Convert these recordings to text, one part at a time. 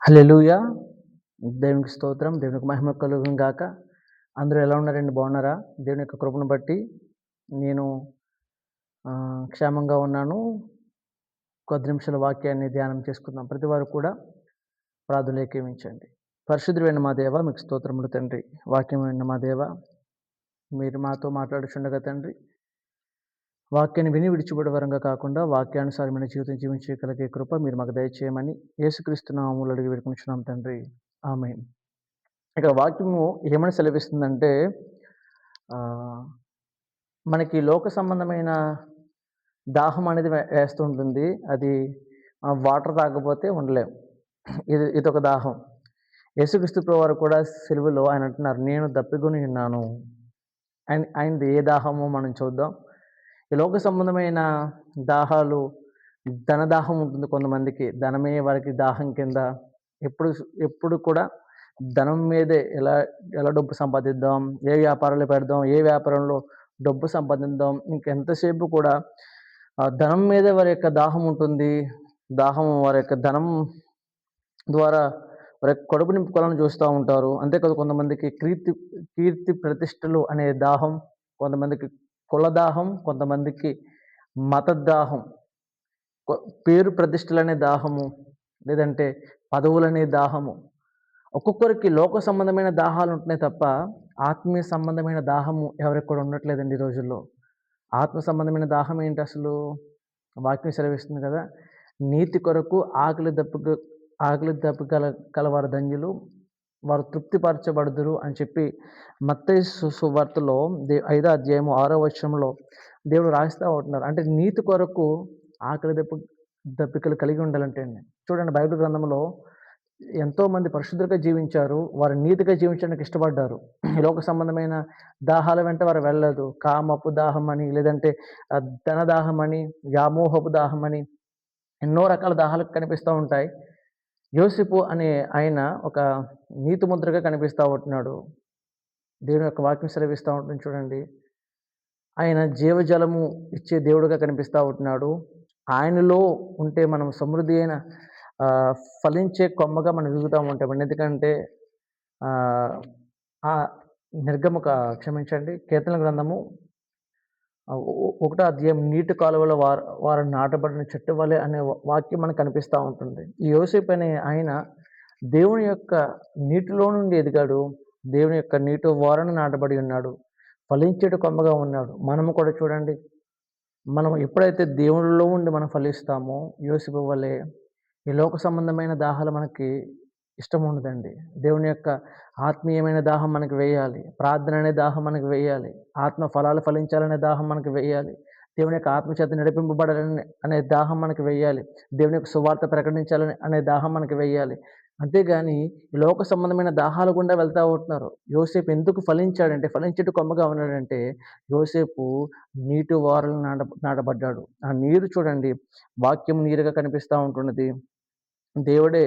హల్లెలూయా! దేవునికి స్తోత్రం. దేవునికి మహిమ కలుగును గాక. అందరూ ఎలా ఉన్నారండి? బాగున్నారా? దేవుని యొక్క కృపను బట్టి నేను క్షేమంగా ఉన్నాను. కొద్ది నిమిషాల వాక్యాన్ని ధ్యానం చేసుకుందాం. ప్రతి వారు కూడా ప్రార్థనలో ఏకీవించండి. పరిశుద్ధుడైన మా దేవ, మీకు స్తోత్రములు తండ్రి. వాక్యమైన మా దేవ, మీరు మాతో మాట్లాడుచుండగా తండ్రి, వాక్యాన్ని విని విడిచిపెట్టే వరంగా కాకుండా వాక్యానుసారమైన జీవితం జీవించగలిగే కృప మీరు మాకు దయచేయమని యేసుక్రీస్తు నామములో అడిగి వేడుకుంటున్నాం తండ్రి. ఆమేన్. ఇక్కడ వాక్యము ఏమని సెలవిస్తుందంటే ఆహ్, మనకి లోక సంబంధమైన దాహం అనేది వేస్తూ ఉంటుంది. అది వాటర్ తాగకపోతే ఉండలేం. ఇదొక దాహం. యేసుక్రీస్తు ప్రభువారు కూడా సిలువలో ఆయన అంటున్నారు, "నేను దప్పిగొని ఉన్నాను." ఆయనది ఏ దాహమో మనం చూద్దాం. ఈ లోక సంబంధమైన దాహాలు, ధన దాహం ఉంటుంది కొంతమందికి. ధనమే వారికి దాహం కింద ఎప్పుడు ఎప్పుడు కూడా ధనం మీదే ఎలా ఎలా డబ్బు సంపాదిద్దాం, ఏ వ్యాపారాలు పెడదాం, ఏ వ్యాపారంలో డబ్బు సంపాదిద్దాం, ఇంకెంతసేపు కూడా ధనం మీదే వారి యొక్క దాహం ఉంటుంది. వారి యొక్క ధనం ద్వారా వారి యొక్క కడుపు నింపుకోవాలని చూస్తూ ఉంటారు. అంతేకాదు కొంతమందికి కీర్తి ప్రతిష్టలు అనే దాహం, కొంతమందికి కుల దాహం, కొంతమందికి మత దాహం, కొ పేరు ప్రతిష్టలనే దాహము, లేదంటే పదవులనే దాహము. ఒక్కొక్కరికి లోక సంబంధమైన దాహాలు ఉంటున్నాయి తప్ప, ఆత్మీయ సంబంధమైన దాహము ఎవరికి కూడా ఉండట్లేదండి ఈ రోజుల్లో. ఆత్మ సంబంధమైన దాహం ఏంటి అసలు? వాక్యం సెలవిస్తుంది కదా! నీతి కొరకు ఆకలి దప్పిక కలవారు ధన్యులు, వారు తృప్తిపరచబడుదురు అని చెప్పి మత్తయి సువార్తలో 5వ అధ్యాయము 6వ వచనంలో దేవుడు రాస్తా ఉంటున్నారు. అంటే నీతి కొరకు ఆకలి దప్పికలు కలిగి ఉండాలంటే అండి. చూడండి, బైబిల్ గ్రంథంలో ఎంతోమంది పరిశుద్ధులుగా జీవించారు. వారు నీతిగా జీవించడానికి ఇష్టపడ్డారు. ఈ లోక సంబంధమైన దాహాల వెంట వారు వెళ్ళలేదు. కామపు దాహమని, లేదంటే ధన దాహమని, వ్యామోహపు దాహమని, ఎన్నో రకాల దాహాలు కనిపిస్తూ ఉంటాయి. యోసేపు అనే ఆయన ఒక నీతిమంతుడిగా కనిపిస్తా ఉంటున్నాడు. దేవుని యొక్క వాక్యం సెలవిస్తా ఉంటుంది చూడండి. ఆయన జీవజలము ఇచ్చే దేవుడుగా కనిపిస్తా ఉంటున్నాడు. ఆయనలో ఉంటే మనం సమృద్ధి అయిన ఫలించే కొమ్మగా మనం ఎదుగుతా ఉంటామండి. ఎందుకంటే ఆహ్, ఆ కీర్తనల గ్రంథము ఒకటో అధ్యాయం, నీటి కాలువలో వారు నాటబడిన చెట్టు వలె అనే వాక్యం మనకు కనిపిస్తా ఉంటుంది. ఈ యోసేపు అనే ఆయన దేవుని యొక్క నీటిలో నుండి ఎదిగాడు. దేవుని యొక్క నీటి ఓరన నాటబడి ఉన్నాడు. ఫలించేటి కొమ్మగా ఉన్నాడు. మనము కూడా చూడండి, మనం ఎప్పుడైతే దేవునిలో ఉండి మనం ఫలిస్తామో యోసేపు వలె ఈ లోక సంబంధమైన దాహాలు మనకి ఇష్టం ఉండదండి. దేవుని యొక్క ఆత్మీయమైన దాహం మనకు వేయాలి. ప్రార్థన అనే దాహం మనకు వేయాలి. ఆత్మ ఫలాలు ఫలించాలనే దాహం మనకు వేయాలి. దేవుని యొక్క ఆత్మ చేత నడిపింపబడాలని అనే దాహం మనకు వేయాలి. దేవుని యొక్క సువార్త ప్రకటించాలని అనే దాహం మనకు వేయాలి. అంతేగాని ఈ లోక సంబంధమైన దాహాలు గుండా వెళ్తా ఉంటున్నారు. యోసేపు ఎందుకు ఫలించాడంటే, ఫలించేటి కొమ్మగా ఉన్నాడంటే, యోసేపు నీటి ఓరలు నాటబడ్డాడు. ఆ నీరు చూడండి, వాక్యం నీరుగా కనిపిస్తా ఉంటున్నది. దేవుడే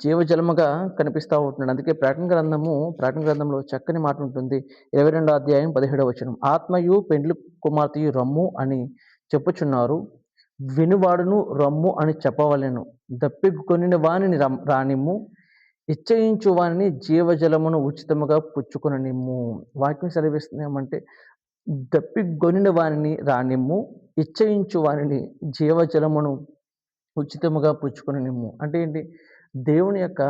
జీవజలముగా కనిపిస్తా ఉంటున్నాడు. అందుకే ప్రకటన గ్రంథంలో చక్కని మాట ఉంటుంది. 22వ అధ్యాయం 17వ వచనం. ఆత్మయు పెండ్లి కుమార్తెయు రమ్ము అని చెప్పుచున్నారు. వినువాడును రమ్ము అని చెప్పవలెను. దప్పికొనిన వానిని రానిమ్ము. ఇచ్చయించు వానిని జీవజలమును ఉచితముగా పుచ్చుకొననిమ్ము. వాక్యం సెలవిస్తుంది ఏమంటే, దప్పిగొనిన వానిని రానిమ్ము. ఇచ్చయించు వానిని జీవజలమును ఉచితముగా పుచ్చుకొననిమ్ము. అంటే ఏంటి? దేవుని యొక్క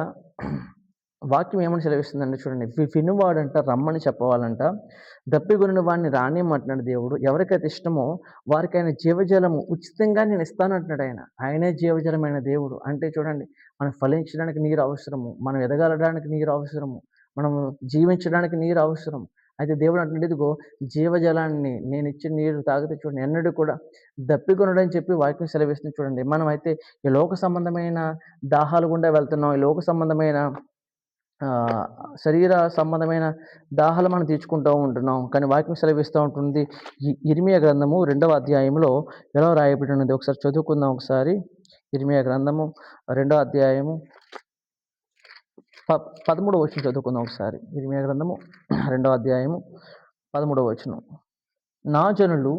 వాక్యం ఏమని సెలవిస్తుందంటే చూడండి, వినువాడంట రమ్మని చెప్పవాలంట. దప్పిగొనిన వాడిని రానిమ్మంటున్నాడు దేవుడు. ఎవరికైతే ఇష్టమో వారికి ఆయన జీవజలము ఉచితంగా నేను ఇస్తాను అంటున్నాడు ఆయన. ఆయనే జీవజలమైన దేవుడు. అంటే చూడండి, మనం ఫలించడానికి నీరు అవసరము. మనం ఎదగలడానికి నీరు అవసరము. మనము జీవించడానికి నీరు అవసరం. అయితే దేవుడు అంటున్నాడు, ఇదిగో జీవజలాన్ని నేనిచ్చే నీరు తాగితే చూడండి ఎన్నడూ కూడా దప్పికొనడని చెప్పి వాక్యం సెలవిస్తుంది చూడండి. మనమైతే ఈ లోక సంబంధమైన దాహాలు గుండా వెళ్తున్నాం. ఈ లోక సంబంధమైన ఆహ్, శరీర సంబంధమైన దాహాలు మనం తీర్చుకుంటూ ఉంటున్నాం. కానీ వాక్యం సెలవిస్తూ ఉంటుంది. ఇర్మీయా గ్రంథము 2వ అధ్యాయంలో ఎలా రాయబడి ఉన్నది ఒకసారి చదువుకుందాం ఒకసారి. ఇర్మీయా గ్రంథము 2వ అధ్యాయము 13వ వచనం చదువుకుందాం ఒకసారి. ఇర్మీయా గ్రంథము 2వ అధ్యాయము 13వ వచనం. నా జనులు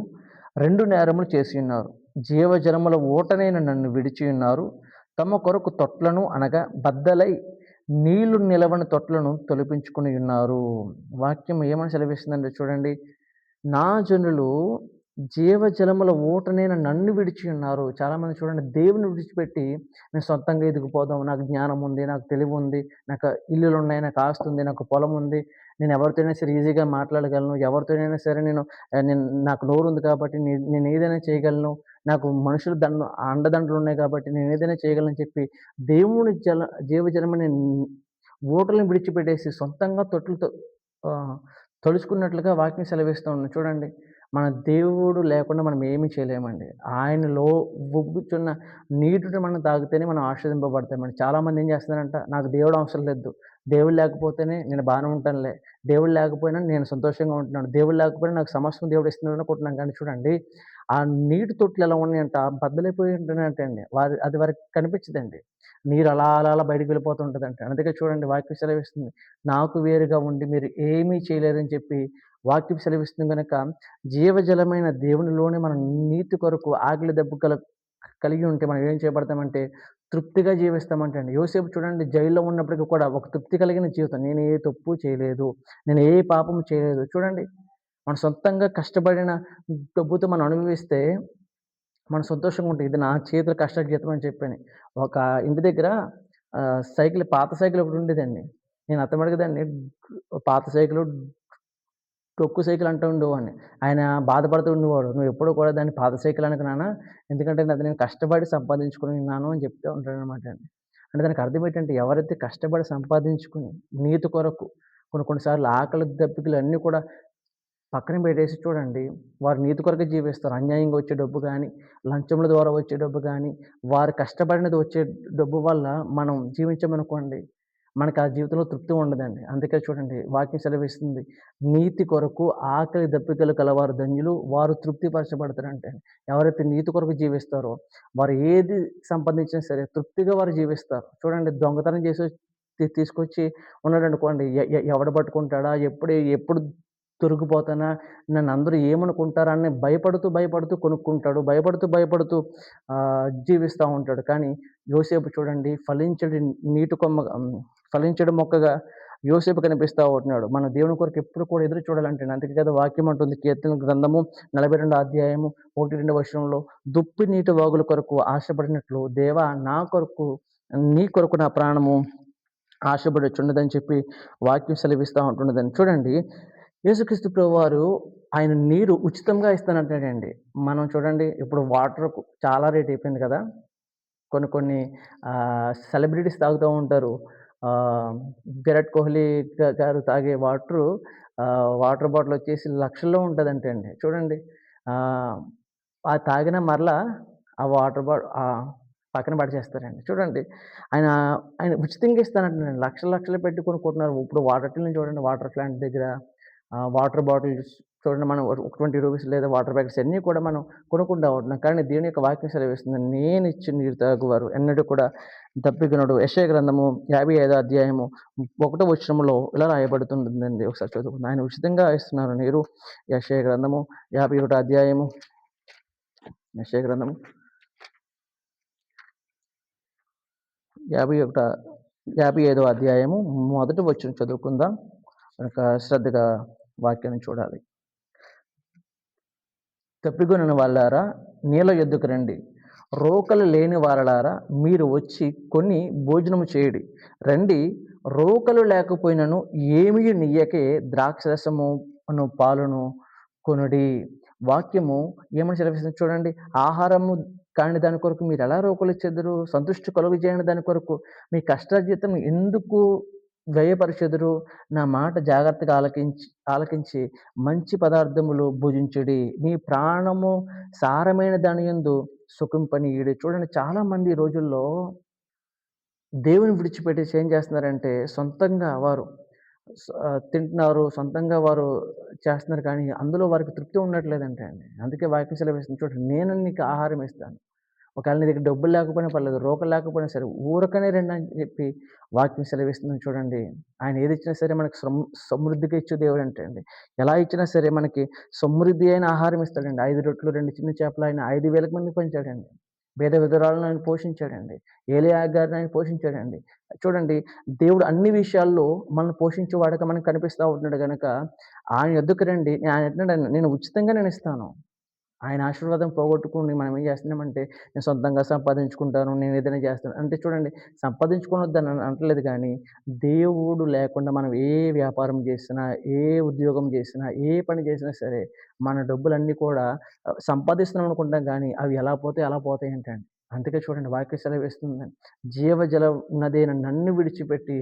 2 నేరములు చేసి ఉన్నారు. జీవజలముల ఊటనైన నన్ను విడిచి ఉన్నారు. తమ కొరకు తొట్లను అనగా బద్దలై నీళ్లు నిలవని తొట్లను తొలిపించుకుని ఉన్నారు. వాక్యం ఏమని సెలవిస్తుందంటే చూడండి, నా జనులు జీవజలముల ఊటనైన నన్ను విడిచి ఉన్నారు. చాలామంది చూడండి దేవుని విడిచిపెట్టి నేను సొంతంగా ఎదిగిపోదాం, నాకు జ్ఞానం ఉంది, నాకు తెలివి ఉంది, నాకు ఇల్లులున్నాయి, నాకు ఆస్తి ఉంది, నాకు పొలం ఉంది, నేను ఎవరితోనైనా సరే ఈజీగా మాట్లాడగలను, ఎవరితోనైనా సరే నేను నాకు నోరుంది కాబట్టి నేను ఏదైనా చేయగలను, నాకు మనుషుల అండదండలున్నాయి కాబట్టి నేను ఏదైనా చేయగలనని చెప్పి దేవుని జీవజలమనే ఊటలను విడిచిపెట్టేసి సొంతంగా ఆహ్, తొలుచుకున్నట్లుగా వాక్యం సెలవిస్తూ ఉంది. చూడండి, మన దేవుడు లేకుండా మనం ఏమీ చేయలేమండి. ఆయనలో ఉబ్బుచున్న నీటిని మనం తాగితేనే మనం ఆశీర్వదింపబడతామండి. చాలామంది ఏం చేస్తున్నారంట, నాకు దేవుడు అవసరం లేదు, దేవుడు లేకపోతేనే నేను బాగానే ఉంటానులే, దేవుడు లేకపోయినా నేను సంతోషంగా ఉంటున్నాను, దేవుడు లేకపోయినా నాకు సమస్తం దేవుడు ఇస్తున్నాడు అనుకుంటున్నాం. కానీ చూడండి, ఆ నీటి తొట్లు ఎలా ఉన్నాయంట, బద్దలైపోయి ఉంటున్నాయంటండి. అది వారికి కనిపించదండి. నీరు అలా అలా అలా బయటికి వెళ్ళిపోతూ ఉంటదంట. అందుకే చూడండి వాక్యం సెలవిస్తుంది, నాకు వేరుగా ఉండి మీరు ఏమీ చేయలేరని చెప్పి వాక్యం సెలవిస్తుంది గనక, జీవజలమైన దేవునిలోనే మనం నీతి కొరకు ఆకలి దప్పు కలిగి ఉంటే మనం ఏం చేయబడతామంటే తృప్తిగా జీవిస్తామంటండి. యోసేపు చూడండి జైల్లో ఉన్నప్పటికి కూడా ఒక తృప్తి కలిగిన జీవితం. నేను ఏ తప్పు చేయలేదు, నేను ఏ పాపము చేయలేదు. చూడండి, మనం సొంతంగా కష్టపడిన డబ్బుతో మనం అనుభవిస్తే మనం సంతోషంగా ఉంటది. ఇది నా చేతుల కష్టార్జితం అని చెప్పని. ఒక ఇంటి దగ్గర పాత సైకిల్ ఒకటుండేదండి. నేను అతమడిగేదాన్ని, పాత సైకిలు, డొక్కు సైకిల్ అంటూ ఉండేవాడిని. ఆయన బాధపడుతూ ఉండేవాడు, "నువ్వెప్పుడు కూడా దాన్ని పాత సైకిల్ అనకు నాన్న, ఎందుకంటే అది నేను కష్టపడి సంపాదించుకున్నాను" అని చెప్తూ ఉంటాడనమాట అండి. అంటే దానికి అర్థం ఏంటంటే, ఎవరైతే కష్టపడి సంపాదించుకొని నీతి కొరకు కొన్ని కొన్ని సార్లు ఆకలి దప్పికలు అన్నీ కూడా పక్కన పెట్టేసి చూడండి, వారు నీతి కొరకే జీవిస్తారు. అన్యాయంగా వచ్చే డబ్బు గానీ, లంచముల ద్వారా వచ్చే డబ్బు గానీ, వారు కష్టపడినది వచ్చే డబ్బు వల్ల మనం జీవించామనుకోండి, మనకు ఆ జీవితంలో తృప్తి ఉండదండి. అందుకే చూడండి వాక్యం సెలవిస్తుంది, నీతి కొరకు ఆకలి దప్పికలు కలవారు ధన్యులు, వారు తృప్తిపరచబడతారంటే. ఎవరైతే నీతి కొరకు జీవిస్తారో, వారు ఏది సంపాదించినా సరే తృప్తిగా వారు జీవిస్తారు. చూడండి, దొంగతనం చేసి తీసుకొచ్చి ఉన్నాడనుకోండి, ఎవడు పట్టుకుంటాడా? ఎప్పుడు దొరికిపోతానా? నన్నందరూ ఏమనుకుంటారా అని భయపడుతూ కొనుక్కుంటాడు. భయపడుతూ జీవిస్తా ఉంటాడు. కానీ యోసేపు చూడండి, ఫలించడి మొక్కగా యోసేపు కనిపిస్తా ఉంటున్నాడు. మన దేవుని కొరకు ఎప్పుడు కూడా ఎదురు చూడాలంటండి. అందుకే కదా వాక్యం అంటుంది, కీర్తనల గ్రంథము 42 అధ్యాయము 1, 2 వచనంలో, దుప్పి నీటి వాగుల కొరకు ఆశపడినట్లు దేవా నా కొరకు, నీ కొరకు నా ప్రాణము ఆశపడుచున్నదని చెప్పి వాక్యం సెలవిస్తా ఉంటున్నదండి. చూడండి, యేసుక్రీస్తు ప్రభువారు ఆయన నీరు ఉచితంగా ఇస్తానంటాడండి. మనం చూడండి, ఇప్పుడు వాటర్‌కు చాలా రేట్ అయిపోయింది కదా! కొన్ని కొన్ని సెలబ్రిటీస్ తాగుతూ ఉంటారు. ఆహ్, విరాట్ కోహ్లీ గారు తాగే వాటర్ బాటిల్ వచ్చేసి లక్షల్లో ఉంటదంటండి. చూడండి, ఆహ్, అది తాగినా మరలా ఆ వాటర్ బా పక్కన పడేసేస్తారండి. చూడండి, ఆయన ఆయన ఉచితంగా ఇస్తానంటున్నాడండి. లక్షలు లక్షలు పెట్టి కొనుక్కుంటున్నారు. ఇప్పుడు వాటర్‌ని చూడండి, వాటర్ ప్లాంట్ దగ్గర వాటర్ బాటిల్స్ చూడండి, మనం ఒక ₹20 లేదా వాటర్ ప్యాకెట్స్ అన్నీ కూడా మనం కొనుక్కుంటా ఉంటున్నాం. కానీ దేవుని యొక్క వాక్యం సెలవిస్తుంది, నేనిచ్చు నీరు తాగువారు ఎన్నడూ కూడా దప్పికొనడు. యెషయా గ్రంథము 55 అధ్యాయము 1 వచనంలో ఇలా రాయబడుతుంటుందండి. ఒకసారి చదువుకుందాం. ఆయన ఉచితంగా ఇస్తున్నారు నీరు. యెషయా గ్రంథము 51 అధ్యాయము, యెషయా గ్రంథము 51 55 అధ్యాయము మొదటి వచనం చదువుకుందాం. కనుక శ్రద్ధగా వాక్యాన్ని చూడాలి. తప్పికొనిన వాళ్ళారా నీళ్ళ యొద్దకు రండి, రోకలు లేని వారలారా మీరు వచ్చి కొని భోజనము చేయుడి. రండి, రోకలు లేకపోయినను ఏమియు నియ్యకే ద్రాక్షరసమును పాలును కొనుడి. వాక్యము ఏమని సెలవిస్తుంది చూడండి, ఆహారము కాని దాని కొరకు మీరు ఎలా రోకలిచ్చెదరు? సంతృష్టి కలుగజేయని దాని కొరకు మీ కష్టార్జితం ఎందుకు వ్యయపరచెదరు? నా మాట జాగ్రత్తగా ఆలకించి మంచి పదార్థములు భుజించుడి. మీ ప్రాణము సారమైన దాని యందు సుఖింపనీయుడి. చూడండి, చాలామంది ఈ రోజుల్లో దేవుని విడిచిపెట్టేసి ఏం చేస్తున్నారంటే, సొంతంగా వారు తింటున్నారు, సొంతంగా వారు చేస్తున్నారు, కానీ అందులో వారికి తృప్తి ఉండట్లేదంట అండి. అందుకే వాక్యం సెలవిస్తుంది చూడండి, నేను నీకు ఆహారం ఇస్తాను. ఒకవేళ నీ దగ్గర డబ్బులు లేకపోయినా పర్లేదు, రోకలు లేకపోయినా సరే ఊరకనే రండి అని చెప్పి వాక్యం సెలవిస్తుంది చూడండి. ఆయన ఏది ఇచ్చినా సరే మనకు సమృద్ధిగా ఇచ్చే దేవుడు అంటే అండి. ఎలా ఇచ్చినా సరే మనకి సమృద్ధి అయిన ఆహారం ఇస్తాడండి. 5 రొట్టెలు 2 చిన్న చేపలు ఆయన 5,000 మందికి పంచాడండి. పేద విధవరాలను ఆయన పోషించాడండి. ఏలీయా గారిని ఆయన పోషించాడండి. చూడండి, దేవుడు అన్ని విషయాల్లో మనల్ని పోషించేవాడుగా మనకు కనిపిస్తా ఉంటున్నాడు గనక, ఆయన యొద్దకు రండి. ఆయన అంటున్నాడు, నేను ఉచితంగా నేనిస్తాను. ఆయన ఆశీర్వాదం పోగొట్టుకొని మనం ఏం చేస్తున్నామంటే, నేను సొంతంగా సంపాదించుకుంటాను, నేను ఏదైనా చేస్తాను. అంటే చూడండి, సంపాదించుకోనొద్దని అనట్లేదు గానీ, దేవుడు లేకుండా మనం ఏ వ్యాపారం చేసినా, ఏ ఉద్యోగం చేసినా, ఏ పని చేసినా సరే, మన డబ్బులన్నీ కూడా సంపాదిస్తున్నాం అనుకుంటాం గానీ, అవి ఎలా పోతే అలా పోతాయంటండి. అందుకే చూడండి, వాక్యం సెలవిస్తుందండి. జీవజల నదైన నన్ను విడిచిపెట్టి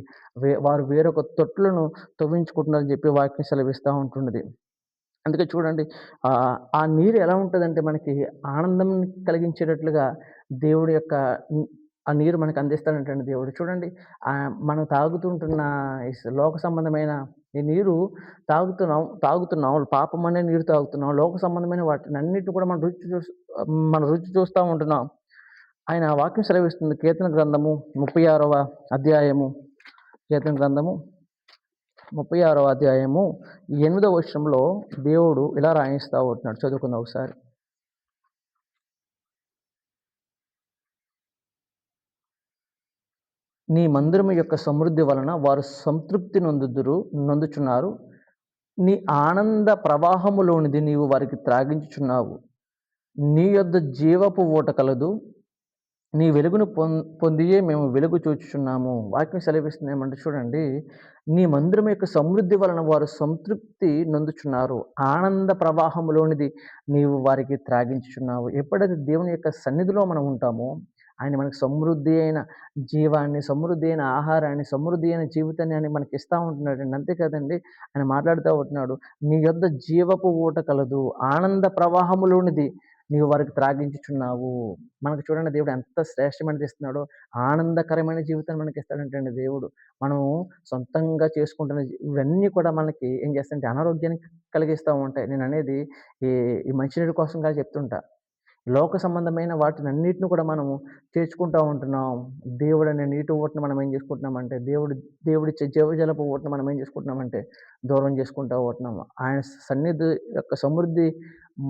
వారు వేరొక తొట్లను తవ్వించుకుంటున్నారని చెప్పి వాక్యం సెలవిస్తా ఉంటున్నది. అందుకే చూడండి, ఆ నీరు ఎలా ఉంటదంటే మనకి ఆనందం కలిగించేటట్లుగా దేవుడి యొక్క ఆ నీరు మనకు అందిస్తాడంటండి దేవుడు. చూడండి, మనం తాగుతుంటున్న లోక సంబంధమైన ఈ నీరు తాగుతున్నాం. పాపమనే నీరు తాగుతున్నాం. లోక సంబంధమైన వాటినన్నిటిని కూడా మనం రుచి చూస్తా ఉంటున్నాం. ఆయన వాక్యం సెలవిస్తుంది. కీర్తన గ్రంథము 36వ అధ్యాయము కీర్తన గ్రంథము 36వ అధ్యాయము 8వ వచనంలో దేవుడు ఇలా రాయిస్తా ఉంటున్నాడు. చదువుకుందాం ఒకసారి. నీ మందిరము యొక్క సమృద్ధి వలన వారు సంతృప్తి నొందుచున్నారు. నీ ఆనంద ప్రవాహములోనిది నీవు వారికి త్రాగించుచున్నావు. నీ యొద్ద జీవపు ఊట కలదు. నీ వెలుగును పొందియే మేము వెలుగు చూచుచున్నాము. వాక్యం సెలవిస్తుంది ఏమంటే చూడండి, నీ మందిరం యొక్క సమృద్ధి వలన వారు సంతృప్తి నొందుచున్నారు. ఆనంద ప్రవాహములోనిది నీవు వారికి త్రాగించుచున్నావు. ఎప్పుడైతే దేవుని యొక్క సన్నిధిలో మనం ఉంటామో, ఆయన మనకు సమృద్ధి అయిన జీవాన్ని, సమృద్ధి అయిన ఆహారాన్ని, సమృద్ధి అయిన జీవితాన్ని ఆయన మనకి ఇస్తా ఉంటున్నాడండి. అంతే కదండీ! ఆయన మాట్లాడుతా ఉంటున్నాడు. నీ యొద్ద జీవపు ఊట కలదు. ఆనంద ప్రవాహములోనిది నీవు వారికి త్రాగించుచున్నావు. మనకు చూడండి, దేవుడు ఎంత శ్రేష్టమైనది ఇస్తున్నాడో, ఆనందకరమైన జీవితాన్ని మనకిస్తాడంటండి దేవుడు. మనము సొంతంగా చేసుకుంటున్న ఇవన్నీ కూడా మనకి ఏం చేస్తాయంటే అనారోగ్యాన్ని కలిగిస్తా ఉంటాయి. నేననేది ఈ ఈ మంచినీరు కోసం కాదు చెప్తుంటా. లోక సంబంధమైన వాటినన్నిటిని కూడా మనము చేర్చుకుంటా ఉంటున్నాం. దేవుడనే నీటి ఊటను మనం ఏం చేసుకుంటున్నామంటే, దేవుడిచ్చే జీవజలపు ఊటను మనం ఏం చేసుకుంటున్నామంటే, దూరం చేసుకుంటా ఉంటున్నాము. ఆయన సన్నిధి యొక్క సమృద్ధి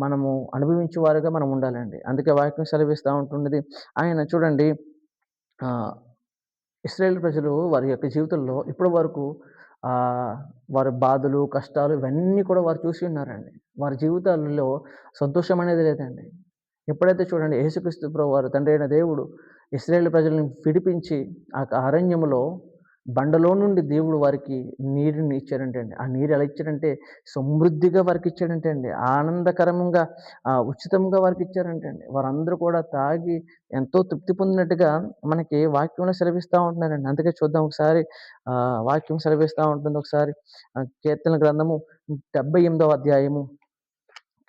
మనము అనుభవించే వారుగా మనం ఉండాలండి. అందుకే వాక్యం సెలవిస్తా ఉంటున్నది. ఆయన చూడండి, ఆహ్, ఇశ్రాయేల్ ప్రజలు వారి యొక్క జీవితంలో ఇప్పటి వరకు ఆహ్, వారి బాధలు, కష్టాలు ఇవన్నీ కూడా వారు చూసి ఉన్నారండి. వారి జీవితాలలో సంతోషం అనేది లేదండి. ఎప్పుడైతే చూడండి, యేసుక్రీస్తు ప్రభువారు తండ్రి అయిన దేవుడు ఇశ్రాయేలు ప్రజలను విడిపించి ఆ అరణ్యములో బండలో నుండి దేవుడు వారికి నీరుని ఇచ్చాడంటండి. ఆ నీరు ఎలా ఇచ్చాడంటే సమృద్ధిగా వారికి ఇచ్చాడంటండి. ఆనందకరంగా ఉచితంగా వారికి ఇచ్చారంటండి. వారందరూ కూడా తాగి ఎంతో తృప్తి పొందినట్టుగా మనకి వాక్యంలో సెలవిస్తా ఉంటున్నారండి. అందుకే చూద్దాం ఒకసారి, వాక్యం సెలవిస్తా ఉంటుంది ఒకసారి. కీర్తన గ్రంథము 78వ అధ్యాయము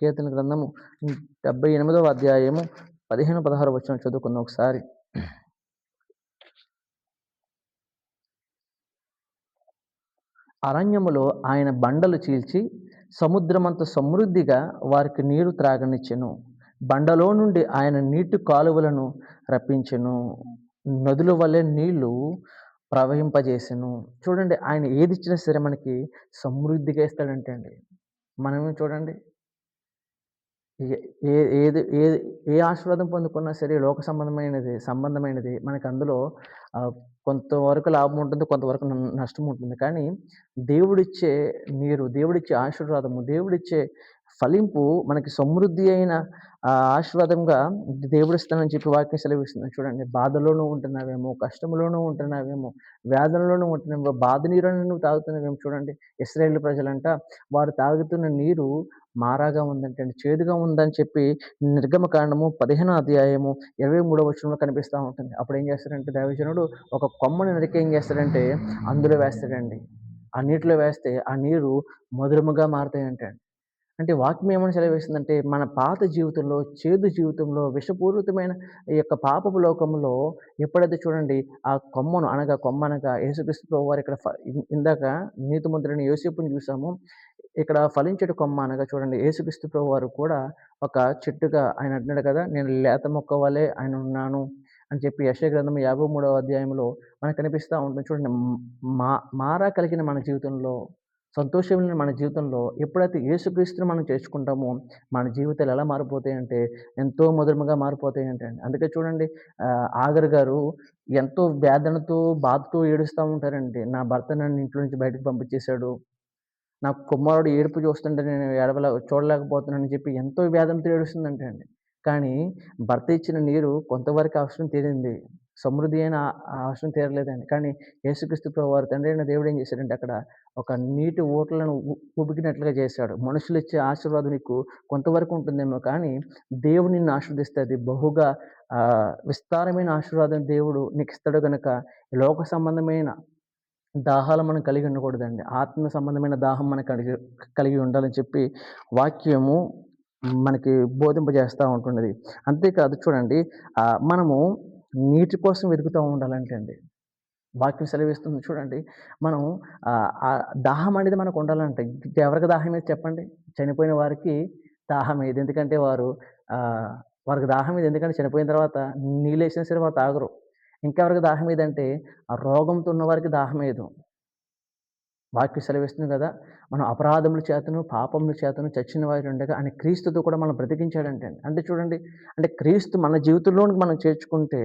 కీర్తన గ్రంథము 78వ అధ్యాయము 15, 16 వచనం చదువుకుందాం ఒకసారి. అరణ్యములో ఆయన బండలు చీల్చి సముద్రమంత సమృద్ధిగా వారికి నీరు త్రాగనిచ్చెను. బండలో నుండి ఆయన నీటి కాలువలను రప్పించెను. నదుల వలె నీళ్లు ప్రవహింపజేసెను. చూడండి, ఆయన ఏదిచ్చినా సరే మనకి సమృద్ధిగా ఇస్తాడంటే అండి. మనమే చూడండి, ఏ ఏ ఏది ఏది ఏ ఆశీర్వాదం పొందుకున్నా సరే లోక సంబంధమైనది మనకు అందులో ఆహ్, కొంతవరకు లాభం ఉంటుంది. కొంతవరకు నష్టం ఉంటుంది. కానీ దేవుడిచ్చే దేవుడిచ్చే ఆశీర్వాదము, దేవుడిచ్చే ఫలింపు మనకి సమృద్ధి అయిన ఆశీర్వాదంగా దేవుడిస్తానని చెప్పి వాక్యం సెలవిస్తుంది. చూడండి, బాధలోనూ ఉంటున్నావేమో, కష్టంలోనూ ఉంటున్నావేమో, వేదనలోనూ ఉంటున్నావేమో, బాధ నీరుని నువ్వు తాగుతున్నావేమో చూడండి. ఇశ్రాయేలు ప్రజలంట వారు తాగుతున్న నీరు మారాగా ఉందంటండి, చేదుగా ఉందని చెప్పి నిర్గమకాండము 15వ అధ్యాయము 23వ వచనంలో కనిపిస్తా ఉంటుంది. అప్పుడు ఏం చేస్తాడంటే దైవజనుడు ఒక కొమ్మని నరికి ఏం చేస్తాడంటే అందులో వేస్తాడండి. ఆ నీటిలో వేస్తే ఆ నీరు మధురముగా మారతాయంటండి. అంటే వాక్యం ఏమని సెలవిస్తుందంటే, మన పాత జీవితంలో, చేదు జీవితంలో, విషపూరితమైన ఈ యొక్క పాపపు లోకంలో ఎప్పుడైతే చూడండి, ఆ కొమ్మనగా యేసుక్రీస్తు ప్రభువారు ఇక్కడ ఇందాక నీతిమంతుడైన యోసేపుని చూసాము. ఇక్కడ ఫలించడు కొమ్మ అనగా చూడండి, యేసుక్రీస్తు ప్రభువారు కూడా ఒక చెట్టుగా ఆయన అంటున్నాడు కదా! నేను లేత మొక్క వలె ఆయన ఉన్నాను అని చెప్పి యెషయా గ్రంథం 53వ అధ్యాయంలో మనకు కనిపిస్తా ఉంటుంది. చూడండి, మా మారా కలిగిన మన జీవితంలో, సంతోషమైన మన జీవితంలో ఎప్పుడైతే యేసుక్రీస్తుని మనం చేర్చుకుంటామో, మన జీవితాలు ఎలా మారిపోతాయంటే, ఎంతో మధురముగా మారిపోతాయంటండి. అందుకే చూడండి, ఆగర్ గారు ఎంతో వేదనతో, బాధతో ఏడుస్తా ఉంటారండి. నా భర్త నన్ను ఇంట్లో నుంచి బయటకి పంపించేశాడు. నా కుమారుడు ఏడుపు చూస్తుంటే నేను చూడలేకపోతున్నానని చెప్పి ఎంతో వేదనతో ఏడుస్తుందంట అండి. కానీ భర్త ఇచ్చిన నీరు కొంతవరకు అవసరం తీరింది. సమృద్ధి అయిన ఆ అవసరం తీరలేదండి. కానీ యేసుక్రీస్తు ప్రభువారు తండ్రి అయిన దేవుడు ఏం చేశాడంటే అక్కడ ఒక నీటి ఊటలను ఉబికినట్లుగా చేశాడు. మనుషులిచ్చే ఆశీర్వాదం నీకు కొంతవరకు ఉంటుందేమో కానీ దేవుడు నిన్ను ఆశీర్వదిస్తే అది బహుగా విస్తారమైన ఆశీర్వాదం దేవుడు నీకిస్తాడు గనక ఈ లోక సంబంధమైన దాహాలు మనం కలిగి ఉండకూడదండి. ఆత్మ సంబంధమైన దాహం మనకు కలిగి కలిగి ఉండాలని చెప్పి వాక్యము మనకి బోధింపజేస్తా ఉంటున్నది. అంతేకాదు చూడండి, మనము నీటి కోసం వెతుకుతూ ఉండాలంటండి. వాక్యం సెలవిస్తుంది చూడండి. మనం ఆ దాహం అనేది మనకు ఉండాలంట. ఎవరికి దాహం ఏది చెప్పండి? చనిపోయిన వారికి దాహం ఏది. ఎందుకంటే వారికి దాహం ఏది. ఎందుకంటే చనిపోయిన తర్వాత నీళ్ళేసినా సరే వారు తాగరు. ఇంకెవరికి దాహం ఏదంటే ఆ రోగంతో ఉన్నవారికి దాహమేయదు. వాక్యం సెలవిస్తుంది కదా! మనం అపరాధముల చేతను, పాపముల చేతను చచ్చిన వారుండగా ఆయన క్రీస్తుతో కూడా మనం బ్రతికించాడంటండి. అంటే చూడండి, అంటే క్రీస్తు మన జీవితంలోనికి మనం చేర్చుకుంటే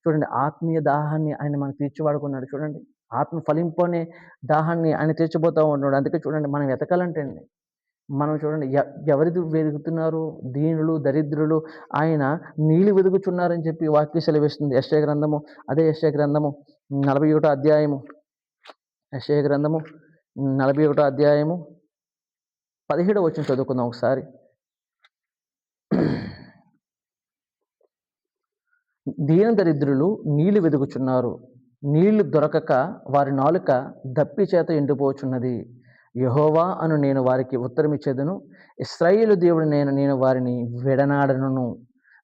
చూడండి, ఆత్మీయ దాహాన్ని ఆయన మనకు తీర్చివాడుకున్నాడు చూడండి. ఆత్మ ఫలింపు అనే దాహాన్ని ఆయన తీర్చబోతా ఉన్నాడు. అందుకే చూడండి, మనం వెతకాలంటే అండి, మనం చూడండి ఎవరిది వెతుకుతున్నారు? దీనులు, దరిద్రులు ఆయన నీళ్ళు వెతుకుచున్నారని చెప్పి వాక్యం సెలవిస్తుంది. యెషయా గ్రంథము, అదే యెషయా గ్రంథము 41 అధ్యాయము, యెషయా గ్రంథము 41 అధ్యాయము 17 వచనం చదువుకుందాం ఒకసారి. దీనదరిద్రులు నీళ్లు వెదుకుచున్నారు, నీళ్లు దొరకక వారి నాలుక దప్పి చేత ఎండిపోచున్నది. యెహోవా అను నేను వారికి ఉత్తరమిచ్చేదను, ఇశ్రాయేలు దేవుడు నేను వారిని విడనాడను.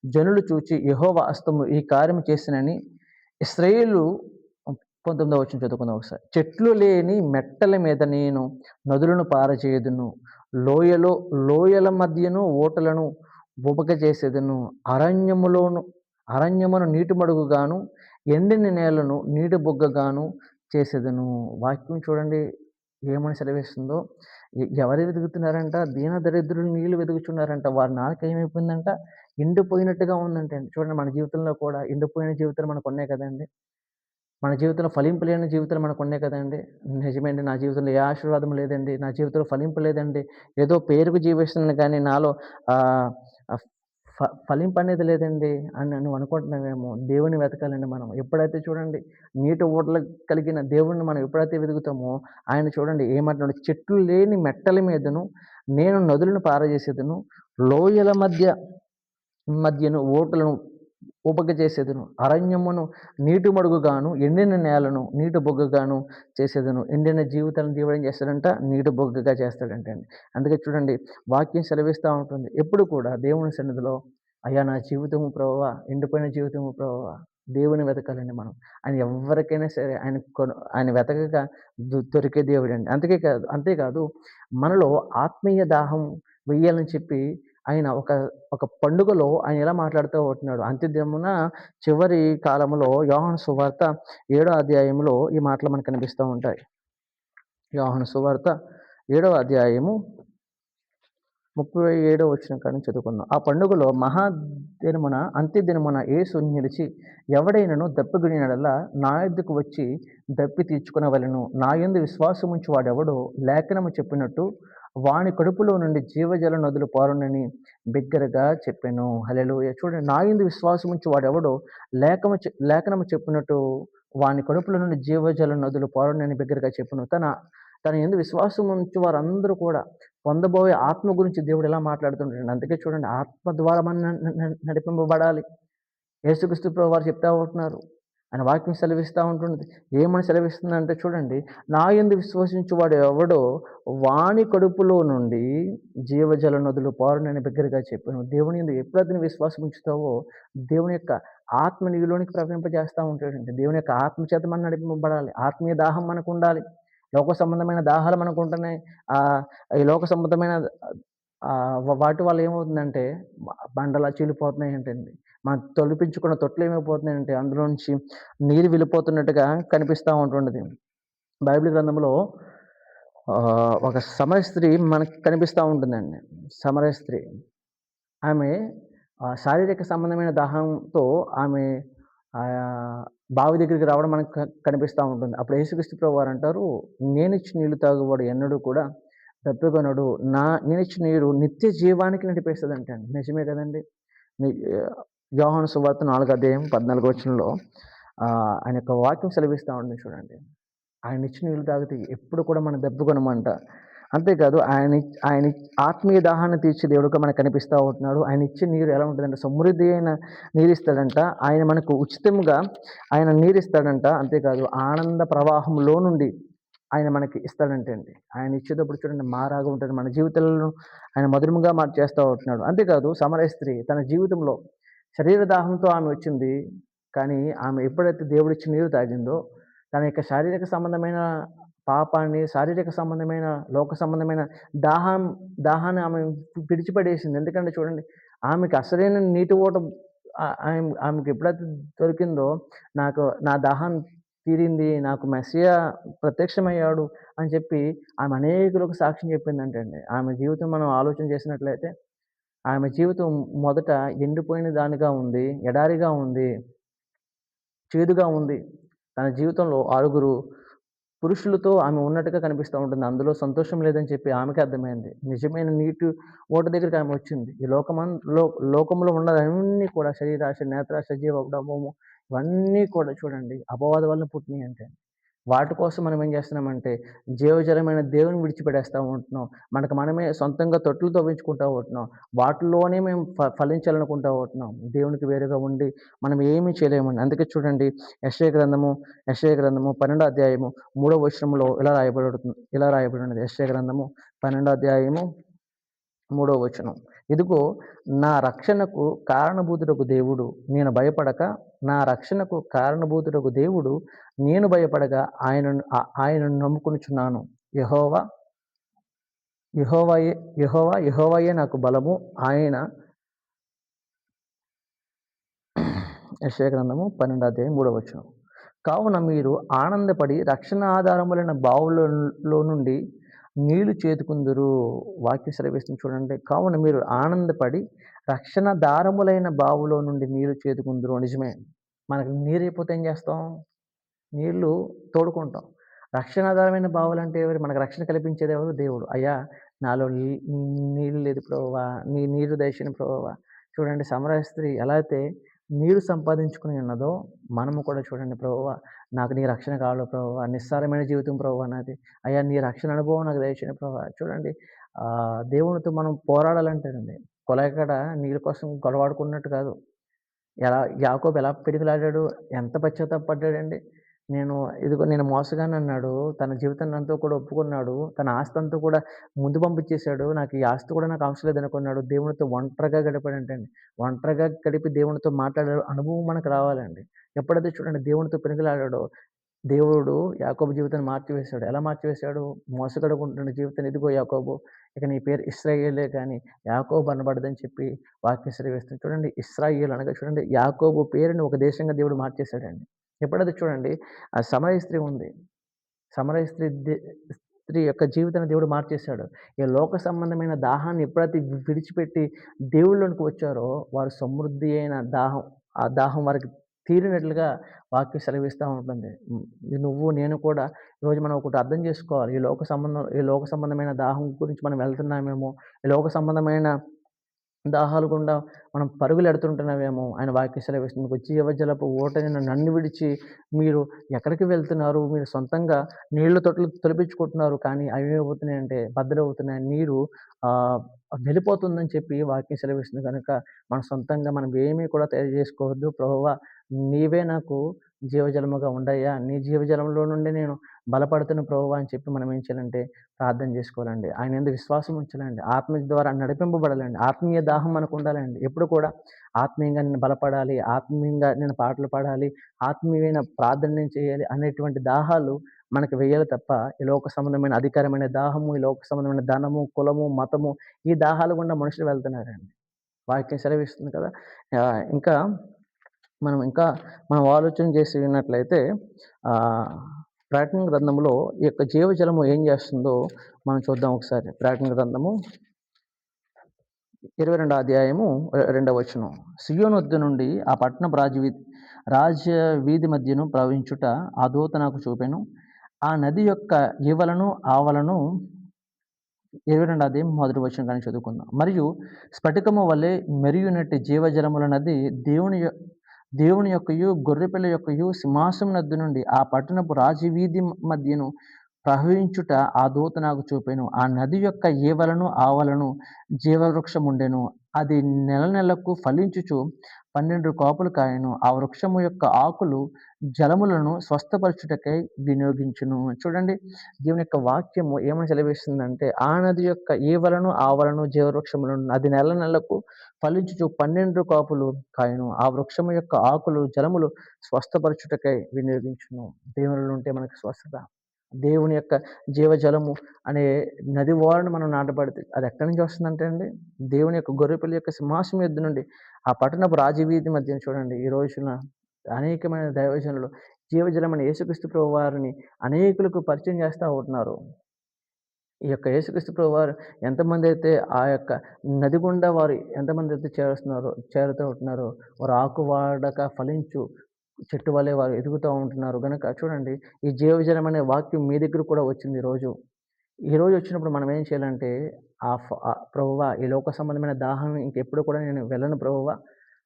జనులు చూచి యెహోవా హస్తము ఈ కార్యము చేసినని ఇశ్రాయేలు 19వ వచనం చదువుకుందాం ఒకసారి. చెట్లు లేని మెట్టల మీద నేను నదులను పారజేయుదును, లోయల మధ్యను ఊటలను ఉబకజేసేదను, అరణ్యమును నీటి మడుగుగాను, ఎండిన నేలను నీటి బుగ్గగాను చేసేదను. వాక్యం చూడండి ఏమని సెలవిస్తుందో. ఎవరు వెతుకుతున్నారంట? దీనదరిద్రులు నీళ్లు వెతుకుచున్నారంట. వారి నాలుక ఏమైపోయిందంట? ఎండిపోయినట్టుగా ఉందంట. చూడండి, మన జీవితంలో కూడా ఎండిపోయిన జీవితాలు మనకున్నాయి కదండీ! మన జీవితంలో ఫలింపు లేని జీవితాలు మనకున్నాయి కదండీ! నిజమే అండి. నా జీవితంలో ఏ ఆశీర్వాదం లేదండి. నా జీవితంలో ఫలింపు లేదండి. ఏదో పేరుకు జీవిస్తున్నాను కానీ నాలో ఆహ్, ఆహ్, ఫలింపు అనేది లేదండి అని నువ్వు అనుకుంటున్నావేమో. దేవుని వెతకాలండి మనం. ఎప్పుడైతే చూడండి నీటి ఊటలు కలిగిన దేవుడిని మనం ఎప్పుడైతే వెతుకుతామో ఆయన చూడండి ఏమంటున్నాడు? చెట్లు లేని మెట్టల మీదను నేను నదులను పారజేసేదను, లోయల మధ్యను ఊటలను చేసేదను, అరణ్యమును నీటి మడుగుగాను, ఎండిన నేలను నీటి బొగ్గగాను చేసేదను. ఎండిన జీవితాలను దేవుడు ఏం చేస్తాడంట? నీటి బొగ్గగా చేస్తాడంట అండి. అందుకే చూడండి వాక్యం సెలవిస్తూ ఉంటుంది. ఎప్పుడు కూడా దేవుని సన్నిధిలో, అయ్యా నా జీవితము ప్రభువా, ఎండిపోయిన జీవితము ప్రభువా, దేవుని వెతకాలండి మనం. ఆయన ఎవరికైనా సరే ఆయన వెతకగా దొరికే దేవుడండి. అంతేకాదు మనలో ఆత్మీయ దాహం వెయ్యాలని చెప్పి ఆయన ఒక పండుగలో ఆయన ఎలా మాట్లాడుతూ ఉంటున్నాడు. అంత్యదినమున చివరి కాలంలో యోహాను సువార్త 7వ అధ్యాయంలో ఈ మాటలు మనకు కనిపిస్తూ ఉంటాయి. యోహాను సువార్త 7వ అధ్యాయము 37వ వచనం కాడ నుంచి చదువుకుందాం. ఆ పండుగలో మహాదినమున అంత్యదినమున యేసు నిలిచి, ఎవడైనను దప్పిగొనిన యెడల నా యొద్దకు వచ్చి దప్పి తీర్చుకొనవలెను. నా యందు విశ్వాసముంచు వాడెవడో లేఖనము చెప్పినట్టు వాని కడుపులో నుండి జీవజల నదులు పారునని బిగ్గరగా చెప్పెను. హల్లెలూయా. చూడండి, నా యందు విశ్వాసముంచు వాడెవడో లేఖనము చెప్పినట్టు వాని కడుపులో నుండి జీవజల నదులు పారునని బిగ్గరగా చెప్పును. తన యందు విశ్వాసం ఉంచు వారందరూ కూడా పొందబోయే ఆత్మ గురించి దేవుడు ఎలా మాట్లాడుతుంటాడు. అందుకే చూడండి, ఆత్మ ద్వారా మనం నడిపింపబడాలి. యేసుక్రీస్తు ప్రభువారు చెప్తా ఉంటున్నారు. ఆయన వాక్యం సెలవిస్తూ ఉంటున్నది. ఏమని సెలవిస్తుందంటే చూడండి, నా యందు విశ్వసించువాడు ఎవడో వాని కడుపులో నుండి జీవజల నదులు పారునని బిగ్గరగా చెప్పాను. దేవుని యందు ఎప్పుడైతే నువ్వు విశ్వాసం ఉంచుతావో దేవుని యొక్క ఆత్మ నీలోనికి ప్రవహింపజేస్తూ ఉంటాడండి. దేవుని యొక్క ఆత్మ చేత మనం నడిపింపబడాలి. ఆత్మీయ దాహం మనకు ఉండాలి. లోక సంబంధమైన దాహాలు మనకు ఉంటున్నాయి. ఈ లోక సంబంధమైన వాటి వల్ల ఏమవుతుందంటే బండలా చీలిపోతున్నాయి ఏంటండి. మనం తొలిపించుకున్న తొట్లు ఏమైపోతున్నాయంటే అందులో నుంచి నీరు వెళ్ళిపోతున్నట్టుగా కనిపిస్తూ ఉంటున్నది. బైబిల్ గ్రంథంలో ఒక సమరయ స్త్రీ మనకి కనిపిస్తా ఉంటుందండి. సమరయ స్త్రీ. ఆమె శారీరక సంబంధమైన దాహంతో ఆమె ఆహ్, బావి దగ్గరికి రావడం మనకు కనిపిస్తా ఉంటుంది. అప్పుడు యేసుక్రీస్తు ప్రభువారు అంటారు, "నేనిచ్చు నీళ్లు తాగువాడు ఎన్నడూ కూడా దప్పికొనడు. నేనిచ్చు నీరు నిత్య జీవానికి నడిపిస్తదంటండి." నిజమే కదండీ! ని యోహాను సువార్త 4 అధ్యాయం 14 వచనంలో ఆయన యొక్క వాక్యం సెలవిస్తా ఉంది చూడండి. ఆయనిచ్చిన నీళ్లు తాగితే ఎప్పుడు కూడా మనం దప్పికొనమంట. అంతేకాదు ఆయన ఆత్మీయ దాహాన్ని తీర్చే దేవుడుగా మనకు కనిపిస్తా ఉంటున్నాడు. ఆయన ఇచ్చే నీరు ఎలా ఉంటదంటే సమృద్ధి అయిన నీరిస్తాడంట. ఆయన మనకు ఉచితంగా ఆయన నీరిస్తాడంట. అంతేకాదు ఆనంద ప్రవాహంలో నుండి ఆయన మనకి ఇస్తాడంటండి. ఆయన ఇచ్చేటప్పుడు చూడండి మారాగా ఉంటుంది. మన జీవితాలను ఆయన మధురముగా మార్చేస్తా ఉంటున్నాడు. అంతేకాదు సమరయ స్త్రీ తన జీవితంలో శరీర దాహంతో ఆమె వచ్చింది. కానీ ఆమె ఎప్పుడైతే దేవుడిచ్చిన నీరు తాగిందో తన యొక్క శారీరక సంబంధమైన పాపాన్ని, శారీరక సంబంధమైన, లోక సంబంధమైన దాహం దాహాన్ని ఆమె విడిచిపడేసింది. ఎందుకంటే చూడండి, ఆమెకి అసలైన నీటి ఊట ఆమెకి ఎప్పుడైతే దొరికిందో, నా దాహం తీరింది, నాకు మెస్సియా ప్రత్యక్షమయ్యాడు అని చెప్పి ఆమె అనేకులకు సాక్ష్యం చెప్పిందంటండి. ఆమె జీవితం మనం ఆలోచన చేసినట్లయితే, ఆమె జీవితం మొదట ఎండిపోయిన దానిగా ఉంది, ఎడారిగా ఉంది, చేదుగా ఉంది. తన జీవితంలో 6 పురుషులతో ఆమె ఉన్నట్టుగా కనిపిస్తా ఉంటుంది. అందులో సంతోషం లేదని చెప్పి ఆమెకే అర్థమైంది. నిజమైన నీటి ఊట దగ్గరికి ఆమె వచ్చింది. ఈ లోకంలో ఉన్నదన్నీ కూడా శరీరాశ, నేత్రాశ, జీవడము ఇవన్నీ కూడా చూడండి అపవాది వలన పుట్టినియంటే. వాటి కోసం మనం ఏం చేస్తున్నామంటే, జీవజలమైన దేవుని విడిచిపెట్టేస్తా ఉంటున్నాం. మనకు మనమే సొంతంగా తొట్లు తవ్వించుకుంటా ఉంటున్నాం. వాటిలోనే మేము ఫలించాలనుకుంటా ఉంటున్నాం. దేవునికి వేరుగా ఉండి మనం ఏమీ చేయలేమండి. అందుకే చూడండి యెషయా గ్రంథము 12 అధ్యాయము 3వ వచనంలో ఇలా రాయబడి ఉన్నది. యెషయా గ్రంథము 12 అధ్యాయము 3వ వచనం. ఇదిగో నా రక్షణకు కారణభూతుడగు దేవుడు నేను భయపడక, నా రక్షణకు కారణభూతుడగు దేవుడు నేను భయపడగా ఆయనను నమ్ముకొనుచున్నాను. యెహోవా యెహోవాయే యెహోవాయే నాకు బలము. ఆయన యెషయా గ్రంథము 12 అధ్యాయం 3వ వచనం. కావున మీరు ఆనందపడి రక్షణ ఆధారములైన బావులలో నుండి నీళ్లు చేదుకుందురు. వాక్యం సెలవిస్తుంది చూడండి. కావున మీరు ఆనందపడి రక్షణ దారములైన బావులో నుండి నీళ్లు చేదుకుందురు. నిజమే. మనకు నీరైపోతే ఏం చేస్తాం? నీళ్లు తోడుకుంటాం. రక్షణాధారమైన బావులంటే ఎవరు? మనకు రక్షణ కల్పించేది ఎవరు? దేవుడు. అయ్యా! నాలో నీళ్ళు లేదు ప్రభువా! నీ నీరు దయచేయండి ప్రభువా! చూడండి సమరయ స్త్రీ ఎలా అయితే నీరు సంపాదించుకొని ఉన్నదో, మనము కూడా చూడండి ప్రభువా! నాకు నీ రక్షణ కావాలి ప్రభువా! నిస్సారమైన జీవితం ప్రభువా నాది. అయ్యా! నీ రక్షణ అనుభవం నాకు దయచేయండి ప్రభువా! చూడండి దేవునితో మనం పోరాడాలంటేనండి, కొలాయికాడ నీళ్ళ కోసం గొడవాడుకున్నట్టు కాదు. యాకోబు ఎలా పెనుగులాడాడు? ఎంత పశ్చాత్తాపపడ్డాడండి? నేను నేను మోసగానన్నాడు. తన జీవితాన్నంతా కూడా ఒప్పుకున్నాడు. తన ఆస్తంతా కూడా ముందు పంపించేసాడు. నాకు ఈ ఆస్తి కూడా నాకు అవసరం లేదనుకున్నాడు. దేవునితో ఒంటరిగా గడిపాడంటండి. ఒంటరిగా గడిపి దేవునితో మాట్లాడే అనుభవం మనకు రావాలండి. ఎప్పుడైతే చూడండి దేవునితో పెనుగులాడాడో దేవుడు యాకోబు జీవితాన్ని మార్చివేశాడు. ఎలా మార్చివేశాడు? మోసగడుకుంటున్న జీవితాన్ని ఇదిగో యాకోబు ఇక నీ పేరు ఇశ్రాయేలే గాని యాకోబు అనబడదని చెప్పి వాక్యం సెలవిస్తుంది. చూడండి ఇశ్రాయేలు అనగా చూడండి యాకోబు పేరుని ఒక దేశంగా దేవుడు మార్చేశాడండి. ఎప్పుడైతే చూడండి ఆ సమరయ స్త్రీ ఉంది. సమరయ స్త్రీ యొక్క జీవితాన్ని దేవుడు మార్చేశాడు. ఈ లోక సంబంధమైన దాహాన్ని ఎప్పుడైతే విడిచిపెట్టి దేవుళ్ళలోనికి వచ్చారో వారు సమృద్ధి అయిన దాహం, ఆ దాహం వారికి తీరినట్లుగా వాక్యం సెలవిస్తా ఉంటుంది. నువ్వు నేను కూడా ఈరోజు మనం ఒకటి అర్థం చేసుకోవాలి. ఈ లోక సంబంధమైన దాహం గురించి మనం వెళ్తున్నామేమో, ఈ లోక సంబంధమైన దాహాలు గుండా మనం పరుగులెడుతుంటున్నామేమో ఆయన వాక్యం సెలవిస్తుంది. "వచ్చి జీవజలపు ఊటైన నన్ను విడిచి మీరు ఎక్కడికి వెళ్తున్నారు? మీరు సొంతంగా నీళ్ల తొట్లు తొలిపించుకుంటున్నారు. కానీ అవి ఏమవుతున్నాయంటే బద్దలవుతున్నాయి. నీరు ఆహ్, వెళ్ళిపోతుందని చెప్పి వాక్యం సెలవిస్తుంది కనుక మన సొంతంగా మనం ఏమీ కూడా తయారు చేసుకోవద్దు. ప్రభువా నీవే నాకు జీవజలముగా ఉండయ్యా! నీ జీవజలంలో నుండి నేను బలపడుతున్న ప్రభువా అని చెప్పి మనం ఏం చేయాలంటే ప్రార్థన చేసుకోవాలండి. ఆయన యందు విశ్వాసం ఉంచాలండి. ఆత్మ ద్వారా నడిపింపబడాలండి. ఆత్మీయ దాహం మనకుండాలండి. ఎప్పుడు కూడా ఆత్మీయంగా నేను బలపడాలి, ఆత్మీయంగా నేను పాటలు పాడాలి, ఆత్మీయమైన ప్రార్థన నేను చేయాలి అనేటువంటి దాహాలు మనకు వేయాలి తప్ప, ఈ లోక సంబంధమైన అధికారమైన దాహము, ఈ లోక సంబంధమైన ధనము, కులము, మతము ఈ దాహాల గుండా మనుషులు వెళ్తున్నారండి. వాక్యం సెలవిస్తుంది కదా! ఇంకా మనం ఆలోచన చేసి విన్నట్లయితే ఆహ్ ప్రకటన గ్రంథంలో ఈ యొక్క జీవజలము ఏం చేస్తుందో మనం చూద్దాం ఒకసారి. ప్రకటన గ్రంథము 22 అధ్యాయము 2వ వచనం. సియోనొద్దు నుండి ఆ పట్టణపు రాజ వీధి మధ్యను ప్రవహించుట ఆ దూత నాకు చూపెను. ఆ నది యొక్క ఈవలను ఆవలను 22 అధ్యాయం మొదటి వచనం కానీ చదువుకుందాం. మరియు స్ఫటికము వలె మెరియునట్టి జీవజలముల నది దేవుని యొక్కయు గొర్రెపిల్ల యొక్కయు సింహాసనం నద్దు నుండి ఆ పట్టణపు రాజవీధి మధ్యను ప్రవహించుట ఆ దూత నాకు చూపెను. ఆ నది యొక్క ఈవలను ఆవలను జీవవృక్షముండెను. అది నెలకు ఫలించుచు 12 కాపులు కాయెను. ఆ వృక్షము యొక్క ఆకులు జలములను స్వస్థపరచుటకై వినియోగించును. చూడండి, దేవుని యొక్క వాక్యము ఏమని సెలవిస్తుందంటే, ఆ నది యొక్క ఈవలను ఆవలను జీవవృక్షములను అది నెలకు ఫలించుచు 12 కాపులు కాయెను. ఆ వృక్షము యొక్క ఆకులు జలములు స్వస్థపరచుటకై వినియోగించును. దేవునిలో ఉంటే మనకు స్వస్థత. దేవుని యొక్క జీవజలము అనే నది ఓరన మనం నాటబడితే అది ఎక్కడి నుంచి వస్తుందంటే అండి, దేవుని యొక్క గొర్రెపిల్ల యొక్క సింహాసనం ఎద్దు నుండి ఆ పట్టణపు రాజవీధి మధ్యన చూడండి, ఈ రోజున అనేకమైన దైవజనులు జీవజలం అనే యేసుక్రీస్తు ప్రభు వారిని అనేకులకు పరిచయం చేస్తూ ఉంటున్నారు. ఈ యొక్క యేసుక్రీస్తు ప్రభువారు ఎంతమంది అయితే ఆ యొక్క నది గుండా వారు ఎంతమంది అయితే చేరుతూ ఉంటున్నారో, వారు ఆకు వాడక ఫలించు చెట్టు వలె వారు ఎదుగుతూ ఉంటున్నారు. గనుక చూడండి, ఈ జీవజలం అనే వాక్యం మీ దగ్గర కూడా వచ్చింది ఈరోజు. ఈరోజు వచ్చినప్పుడు మనం ఏం చేయాలంటే, ప్రభువా, ఈ లోక సంబంధమైన దాహం ఇంకెప్పుడు కూడా నేను వెళ్ళను ప్రభువా.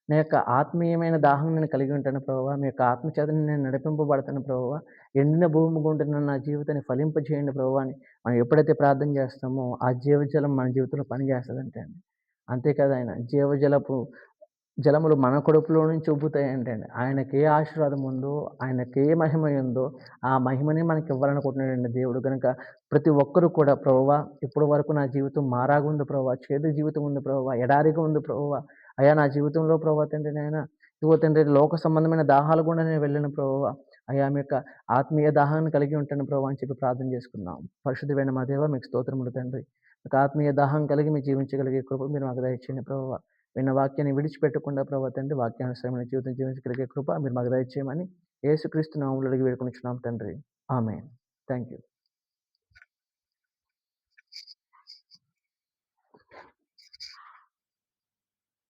నా యొక్క ఆత్మీయమైన దాహం నేను కలిగి ఉంటాను ప్రభువా. మీ యొక్క ఆత్మ చేతను నేను నడిపింపబడతాను ప్రభువా. ఎండిన భూమి గుండా నా జీవితాన్ని ఫలింపజేయండి ప్రభువా అని మనం ఎప్పుడైతే ప్రార్థన చేస్తామో, ఆ జీవజలం మన జీవితంలో పనిచేస్తదంటే అండి. అంతే కదా, ఆయన జీవజలపు జలములు మన కడుపులో నుంచి ఉబ్బుతాయంటండి. ఆయనకి ఏ ఆశీర్వాదం ఉందో, ఆయనకి ఏ మహిమ ఉందో, ఆ మహిమని మనకి ఇవ్వాలనుకుంటున్నాడండి దేవుడు. గనుక ప్రతి ఒక్కరు కూడా, ప్రభువా, ఇప్పటి వరకు నా జీవితం మారాగుంది ప్రభువా, చేదు జీవితం ఉంది ప్రభువా, ఎడారిగా ఉంది ప్రభువా. అయ్యా, నా జీవితంలో ప్రభువా తండ్రి నాయన, ఇదిగో తండ్రి, లోక సంబంధమైన దాహాలు గుండా నేను వెళ్ళాను ప్రభువా. అయ్యా, మీ యొక్క ఆత్మీయ దాహాన్ని కలిగి ఉంటాను ప్రభువా అని చెప్పి ప్రార్థన చేసుకుందాం. పరిశుద్ధమైన మా దేవ, మీకు స్తోత్రములు తండ్రి. మీకు ఆత్మీయ దాహం కలిగి మీరు జీవించగలిగే కృప మీరు మాకు దయచేయండి ప్రభువా. విన్న వాక్యాన్ని విడిచిపెట్టకుండా ప్రభువా తండ్రి, వాక్యానుసారమైన జీవితం జీవించగలిగే కృప మీరు మాకు దయచేయమని యేసుక్రీస్తు నామములో అడిగి వేడుకొనుచున్నాం తండ్రి. ఆమేన్. Thank you.